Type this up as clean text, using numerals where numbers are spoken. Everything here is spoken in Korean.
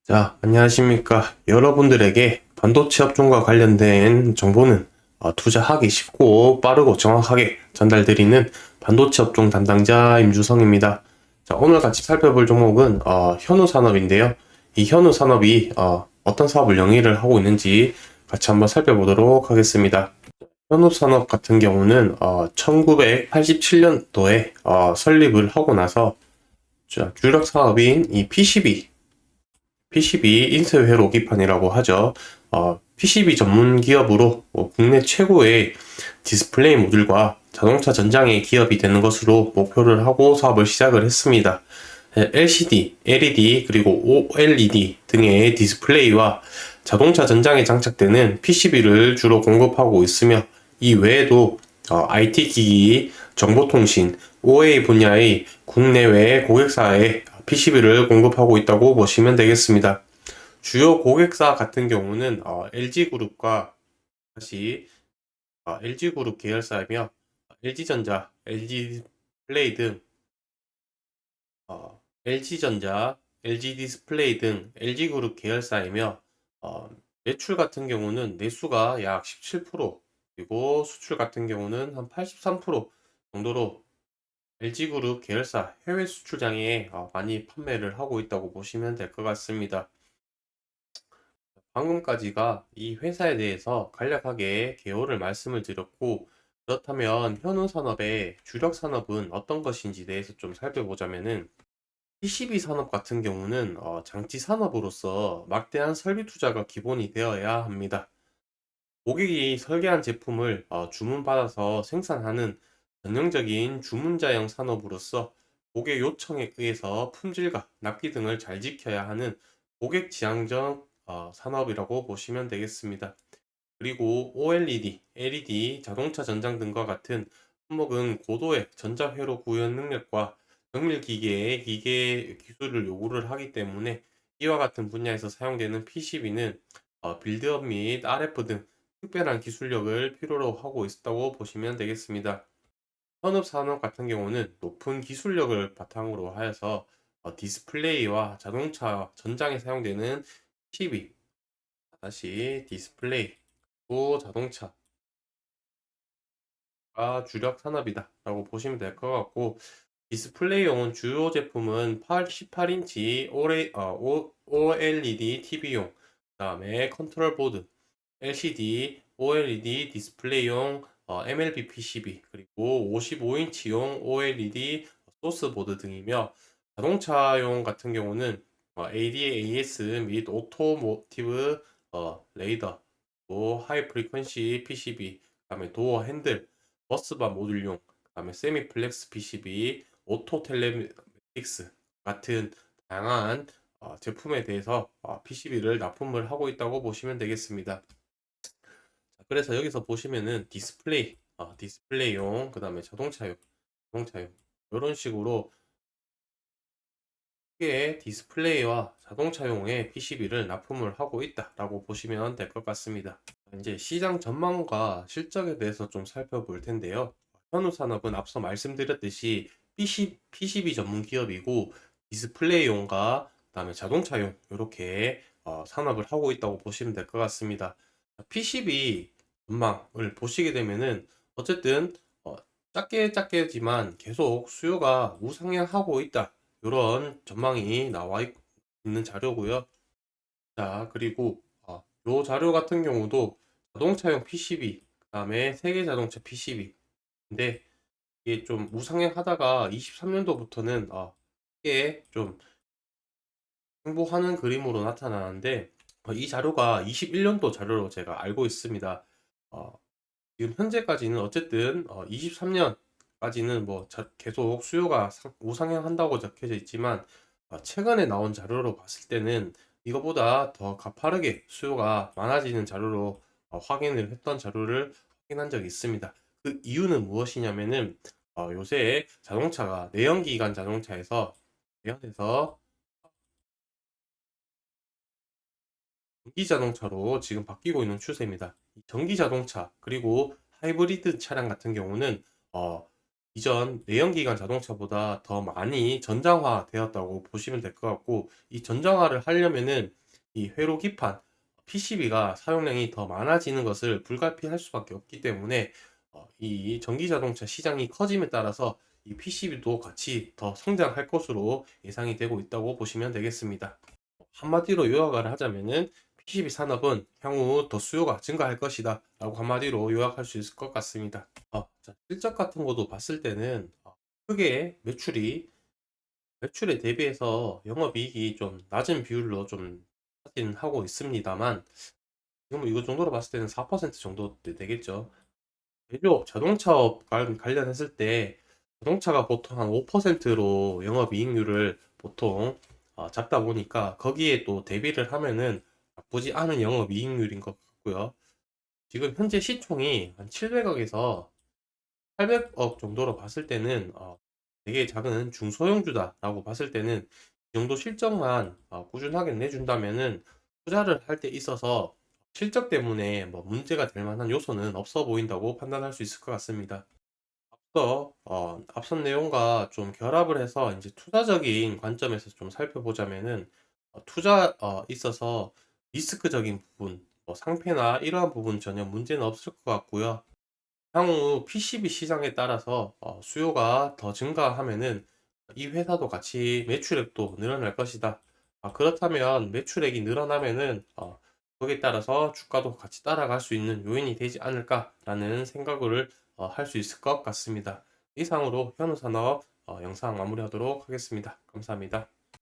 자, 안녕하십니까. 여러분들에게 반도체 업종과 관련된 정보는 투자하기 쉽고 빠르고 정확하게 전달드리는 반도체 업종 담당자 임주성입니다. 자, 오늘 같이 살펴볼 종목은 현우산업인데요. 이 현우산업이 어떤 사업을 영위를 하고 있는지 같이 한번 살펴보도록 하겠습니다. 현우산업 같은 경우는 1987년도에 설립을 하고 나서 주력 사업인 이 PCB 인쇄 회로 기판이라고 하죠. PCB 전문 기업으로 국내 최고의 디스플레이 모듈과 자동차 전장의 기업이 되는 것으로 목표를 하고 사업을 시작을 했습니다. LCD, LED, 그리고 OLED 등의 디스플레이와 자동차 전장에 장착되는 PCB를 주로 공급하고 있으며 이 외에도 IT 기기, 정보통신, OA 분야의 국내외 고객사에 PCB를 공급하고 있다고 보시면 되겠습니다. 주요 고객사 같은 경우는 LG그룹과 다시 LG그룹 계열사이며 LG전자, LG디스플레이 등 LG전자, LG디스플레이 등 LG그룹 계열사이며 매출 같은 경우는 내수가 약 17%, 그리고 수출 같은 경우는 한 83% 정도로 LG그룹 계열사 해외 수출장에 많이 판매를 하고 있다고 보시면 될 것 같습니다. 방금까지가 이 회사에 대해서 간략하게 개요를 말씀을 드렸고, 그렇다면 현우 산업의 주력 산업은 어떤 것인지 대해서 좀 살펴보자면은 PCB 산업 같은 경우는 장치 산업으로서 막대한 설비 투자가 기본이 되어야 합니다. 고객이 설계한 제품을 주문받아서 생산하는 전형적인 주문자형 산업으로서 고객 요청에 의해서 품질과 납기 등을 잘 지켜야 하는 고객 지향적 산업이라고 보시면 되겠습니다. 그리고 OLED, LED, 자동차 전장 등과 같은 품목은 고도의 전자회로 구현 능력과 정밀 기계의 기계 기술을 요구를 하기 때문에 이와 같은 분야에서 사용되는 PCB는 빌드업 및 RF 등 특별한 기술력을 필요로 하고 있다고 보시면 되겠습니다. 산업 산업 같은 경우는 높은 기술력을 바탕으로 하여서 디스플레이와 자동차 전장에 사용되는 PCB, 다시 디스플레이, 또 자동차가 주력 산업이다라고 보시면 될 것 같고, 디스플레이용 주요 제품은 18인치 OLED TV용, 그다음에 컨트롤 보드, LCD, OLED 디스플레이용 MLB PCB, 그리고 55인치용 OLED 소스보드 등이며, 자동차용 같은 경우는 ADAS 및 오토모티브 레이더, 또 하이 프리퀀시 PCB, 그다음에 도어 핸들, 버스바 모듈용, 그다음에 세미 플렉스 PCB, 오토 텔레매틱스 같은 다양한 제품에 대해서 PCB를 납품을 하고 있다고 보시면 되겠습니다. 자, 그래서 여기서 보시면은 디스플레이용, 그 다음에 자동차용 이런 식으로 크게 디스플레이와 자동차용의 PCB를 납품을 하고 있다라고 보시면 될 것 같습니다. 이제 시장 전망과 실적에 대해서 좀 살펴볼 텐데요. 현우산업은 앞서 말씀드렸듯이 PCB 전문 기업이고 디스플레이용과 그다음에 자동차용 이렇게 산업을 하고 있다고 보시면 될 것 같습니다. PCB 전망을 보시게 되면은 어쨌든 작게지만 계속 수요가 우상향하고 있다, 이런 전망이 나와 있는 자료고요. 자, 그리고 요 자료 같은 경우도 자동차용 PCB, 그다음에 세계 자동차 PCB인데 이게 좀 우상향 하다가 23년도부터는 크게 좀 행보하는 그림으로 나타나는데, 이 자료가 21년도 자료로 제가 알고 있습니다. 어, 지금 현재까지는 어쨌든 23년까지는 뭐 계속 수요가 우상향 한다고 적혀져 있지만, 최근에 나온 자료로 봤을 때는 이거보다 더 가파르게 수요가 많아지는 자료로 확인을 했던 자료를 확인한 적이 있습니다. 그 이유는 무엇이냐면은 요새 자동차가 내연기관 자동차에서 내연에서 전기 자동차로 지금 바뀌고 있는 추세입니다. 전기 자동차 그리고 하이브리드 차량 같은 경우는 이전 내연기관 자동차보다 더 많이 전장화되었다고 보시면 될 것 같고, 이 전장화를 하려면은 이 회로 기판 PCB가 사용량이 더 많아지는 것을 불가피할 수밖에 없기 때문에 이 전기 자동차 시장이 커짐에 따라서 이 PCB도 같이 더 성장할 것으로 예상이 되고 있다고 보시면 되겠습니다. 한마디로 요약을 하자면은 PCB 산업은 향후 더 수요가 증가할 것이다 라고 한마디로 요약할 수 있을 것 같습니다. 자, 실적 같은 것도 봤을 때는 크게 매출에 대비해서 영업이익이 좀 낮은 비율로 좀 하긴 하고 있습니다만, 지금 이거 정도로 봤을 때는 4% 정도 되겠죠. 제조업, 자동차업 관련했을 때 자동차가 보통 한 5%로 영업이익률을 보통 잡다 보니까 거기에 또 대비를 하면은 나쁘지 않은 영업이익률인 것 같고요. 지금 현재 시총이 한 700억에서 800억 정도로 봤을 때는 되게 작은 중소형주다라고 봤을 때는 이 정도 실적만 꾸준하게 내준다면은 투자를 할 때 있어서 실적 때문에 뭐 문제가 될 만한 요소는 없어 보인다고 판단할 수 있을 것 같습니다. 앞선 내용과 좀 결합을 해서 이제 투자적인 관점에서 좀 살펴보자면은 투자 있어서 리스크적인 부분, 뭐 상패나 이러한 부분 전혀 문제는 없을 것 같고요. 향후 PCB 시장에 따라서 수요가 더 증가하면은 이 회사도 같이 매출액도 늘어날 것이다. 그렇다면 매출액이 늘어나면은 거기에 따라서 주가도 같이 따라갈 수 있는 요인이 되지 않을까라는 생각을 할 수 있을 것 같습니다. 이상으로 현우산업 영상 마무리하도록 하겠습니다. 감사합니다.